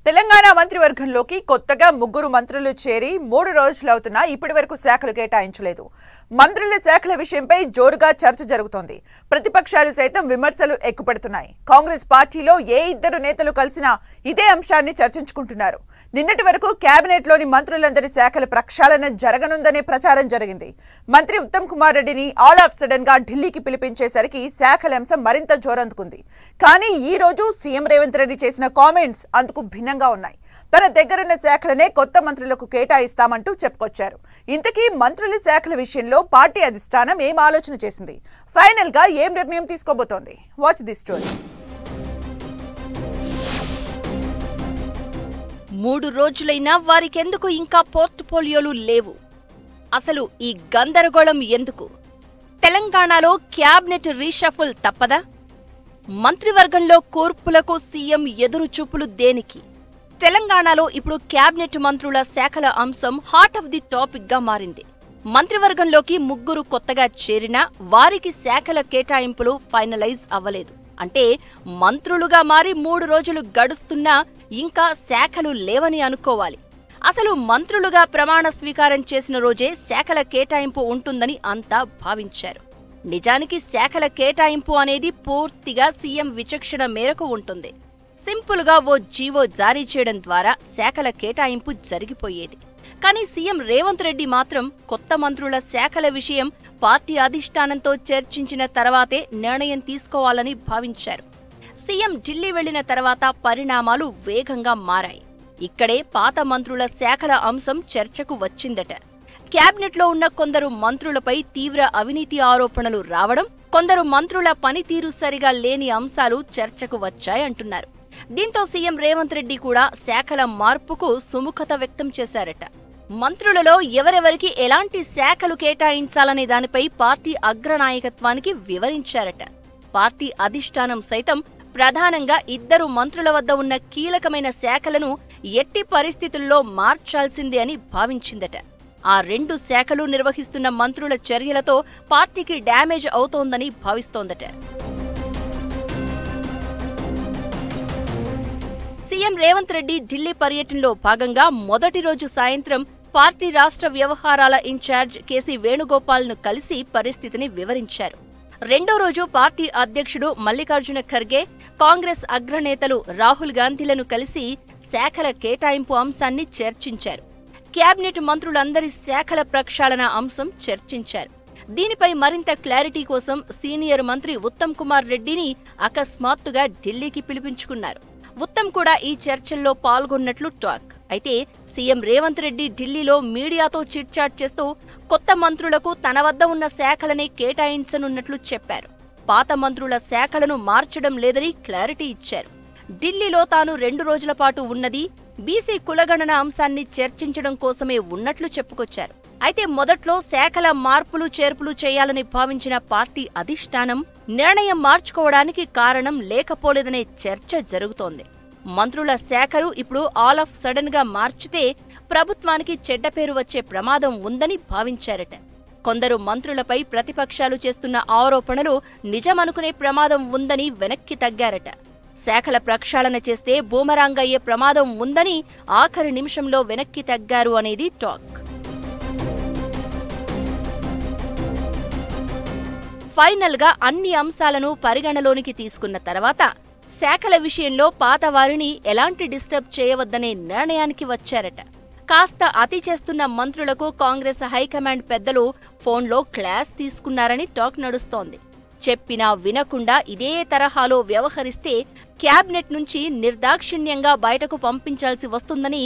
తెలంగాణ మంత్రివర్గంలోకి కొత్తగా 3 మంత్రులు చేరి 3 రోజులవుతున్నా ఇప్పటివరకు శాఖలు కేటాయించలేదు. మంత్రుల శాఖల విషయంపై జోరుగా చర్చ జరుగుతోంది. ప్రతిపక్షాలు సైతం విమర్శలు ఎక్కుపెడుతున్నాయి. కాంగ్రెస్ పార్టీలో ఏ ఇద్దరు నేతలు కలిసినా ఇదే అంశాన్ని చర్చించుకుంటున్నారు. నిన్నటి వరకు కేబినెట్ లోని మంత్రులందరి శాఖల ప్రక్షాళన జరగనుందనే ప్రచారం జరిగింది. మంత్రి ఉత్తమ్ కుమార్ రెడ్డిని ఆల్ ఆఫ్ సడన్ గా ఢిల్లీకి పిలిపించేసరికి శాఖల అంశం మరింత జోరందుకుంది. కానీ ఈ రోజు సీఎం రేవంత్ రెడ్డి చేసిన కామెంట్స్ అందుకు భిన్నంగా ఉన్నాయి. తన దగ్గరున్న శాఖలనే కొత్త మంత్రులకు కేటాయిస్తామంటూ చెప్పుకొచ్చారు. ఇంతకీ మంత్రుల శాఖల విషయంలో పార్టీ అధిష్టానం ఏం ఆలోచన చేసింది? ఫైనల్ గా ఏం నిర్ణయం తీసుకోబోతోంది? Watch this story. 3 రోజులైనా వారికెందుకు ఇంకా పోర్ట్ఫోలియోలు లేవు? అసలు ఈ గందరగోళం ఎందుకు? తెలంగాణలో క్యాబినెట్ రీషఫుల్ తప్పదా? మంత్రివర్గంలో కూర్పులకు సీఎం ఎదురు చూపులు దేనికి? తెలంగాణలో ఇప్పుడు క్యాబినెట్ మంత్రుల శాఖల అంశం హార్ట్ ఆఫ్ ది టాపిక్ గా మారింది. మంత్రివర్గంలోకి 3 కొత్తగా చేరినా వారికి శాఖల కేటాయింపులు ఫైనలైజ్ అవ్వలేదు. అంటే మంత్రులుగా మారి 3 రోజులు గడుస్తున్నా ఇంకా శాఖలు లేవని అనుకోవాలి. అసలు మంత్రులుగా ప్రమాణ స్వీకారం చేసిన రోజే శాఖల కేటాయింపు ఉంటుందని అంతా భావించారు. నిజానికి శాఖల కేటాయింపు అనేది పూర్తిగా సీఎం విచక్షణ మేరకు ఉంటుంది. సింపుల్గా ఓ జీవో జారీ చేయడం ద్వారా శాఖల కేటాయింపు జరిగిపోయేది. కానీ సీఎం రేవంత్ రెడ్డి మాత్రం కొత్త మంత్రుల శాఖల విషయం పార్టీ అధిష్టానంతో చర్చించిన తర్వాతే నిర్ణయం తీసుకోవాలని భావించారు. సీఎం ఢిల్లీ వెళ్లిన తర్వాత పరిణామాలు వేగంగా మారాయి. ఇక్కడే పాత మంత్రుల శాఖల అంశం చర్చకు వచ్చిందట. క్యాబినెట్లో ఉన్న కొందరు మంత్రులపై తీవ్ర అవినీతి ఆరోపణలు రావడం, కొందరు మంత్రుల పనితీరు సరిగా లేని అంశాలు చర్చకు వచ్చాయంటున్నారు. దీంతో సీఎం రేవంత్ రెడ్డి కూడా శాఖల మార్పుకు సుముఖత వ్యక్తం చేశారట. మంత్రులలో ఎవరెవరికి ఎలాంటి శాఖలు కేటాయించాలనే దానిపై పార్టీ అగ్రనాయకత్వానికి వివరించారట. పార్టీ అధిష్టానం సైతం ప్రధానంగా 2 మంత్రుల వద్ద ఉన్న కీలకమైన శాఖలను ఎట్టి పరిస్థితుల్లో మార్చాల్సిందే అని భావించిందట. ఆ 2 శాఖలు నిర్వహిస్తున్న మంత్రుల చర్యలతో పార్టీకి డ్యామేజ్ అవుతోందని భావిస్తోందట. సీఎం రేవంత్ రెడ్డి ఢిల్లీ పర్యటనలో భాగంగా మొదటి రోజు సాయంత్రం పార్టీ రాష్ట్ర వ్యవహారాల ఇన్ఛార్జ్ కేసీ వేణుగోపాల్ను కలిసి పరిస్థితిని వివరించారు. రెండో రోజు పార్టీ అధ్యక్షుడు మల్లికార్జున ఖర్గే, కాంగ్రెస్ అగ్రనేతలు రాహుల్ గాంధీలను కలిసి శాఖల కేటాయింపు అంశాన్ని చర్చించారు. క్యాబినెట్ మంత్రులందరి శాఖల ప్రక్షాళన అంశం చర్చించారు. దీనిపై మరింత క్లారిటీ కోసం సీనియర్ మంత్రి ఉత్తమ్ కుమార్ రెడ్డిని అకస్మాత్తుగా ఢిల్లీకి పిలిపించుకున్నారు. ఉత్తమ్ కూడా ఈ చర్చల్లో పాల్గొన్నట్లు టాక్. అయితే సీఎం రేవంత్ రెడ్డి ఢిల్లీలో మీడియాతో చిట్చాట్ చేస్తూ కొత్త మంత్రులకు తన వద్ద ఉన్న శాఖలనే కేటాయించనున్నట్లు చెప్పారు. పాత మంత్రుల శాఖలను మార్చడం లేదని క్లారిటీ ఇచ్చారు. ఢిల్లీలో తాను 2 రోజుల పాటు ఉన్నది బీసీ కులగణన అంశాన్ని చర్చించడం కోసమే ఉన్నట్లు చెప్పుకొచ్చారు. అయితే మొదట్లో శాఖల మార్పులు చేర్పులు చేయాలని భావించిన పార్టీ అధిష్టానం నిర్ణయం మార్చుకోవడానికి కారణం లేకపోలేదనే చర్చ జరుగుతోంది. మంత్రుల శాఖలు ఇప్పుడు ఆల్ ఆఫ్ సడన్ గా మార్చితే ప్రభుత్వానికి చెడ్డ పేరు వచ్చే ప్రమాదం ఉందని భావించారట. కొందరు మంత్రులపై ప్రతిపక్షాలు చేస్తున్న ఆరోపణలు నిజమనుకునే ప్రమాదం ఉందని వెనక్కి తగ్గారట. శాఖల ప్రక్షాళన చేస్తే బూమరాంగ్ అయ్యే ప్రమాదం ఉందని ఆఖరి నిమిషంలో వెనక్కి తగ్గారు అనేది టాక్. ఫైనల్ గా అన్ని అంశాలను పరిగణలోనికి తీసుకున్న తర్వాత శాఖల విషయంలో పాత వారిని ఎలాంటి డిస్టర్బ్ చేయవద్దనే నిర్ణయానికి వచ్చారట. కాస్త అతి చేస్తున్న మంత్రులకు కాంగ్రెస్ హైకమాండ్ పెద్దలు ఫోన్లో క్లాస్ తీసుకున్నారని టాక్ నడుస్తోంది. చెప్పినా వినకుండా ఇదే తరహాలో వ్యవహరిస్తే క్యాబినెట్ నుంచి నిర్దాక్షిణ్యంగా బయటకు పంపించాల్సి వస్తుందని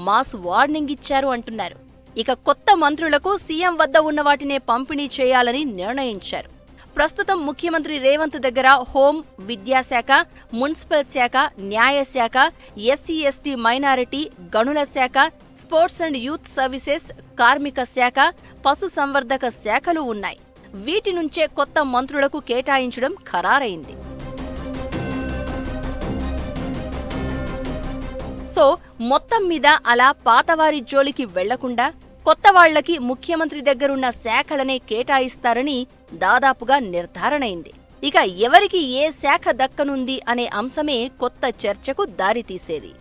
మాస్ వార్నింగ్ ఇచ్చారు అంటున్నారు. ఇక కొత్త మంత్రులకు సీఎం వద్ద ఉన్న వాటినే పంపిణీ చేయాలని నిర్ణయించారు. ప్రస్తుతం ముఖ్యమంత్రి రేవంత్ దగ్గర హోం, విద్యాశాఖ, మున్సిపల్ శాఖ, న్యాయశాఖ, ఎస్సీ ఎస్టీ మైనారిటీ, గనుల శాఖ, స్పోర్ట్స్ అండ్ యూత్ సర్వీసెస్, కార్మిక శాఖ, పశు సంవర్ధక శాఖలు ఉన్నాయి. వీటి నుంచే కొత్త మంత్రులకు కేటాయించడం ఖరారైంది. సో మొత్తం మీద అలా పాతవారి జోలికి వెళ్లకుండా కొత్త వాళ్లకి ముఖ్యమంత్రి దగ్గరున్న శాఖలనే కేటాయిస్తారని దాదాపుగా నిర్ధారణైంది. ఇక ఎవరికి ఏ శాఖ దక్కనుంది అనే అంశమే కొత్త చర్చకు దారితీసేది.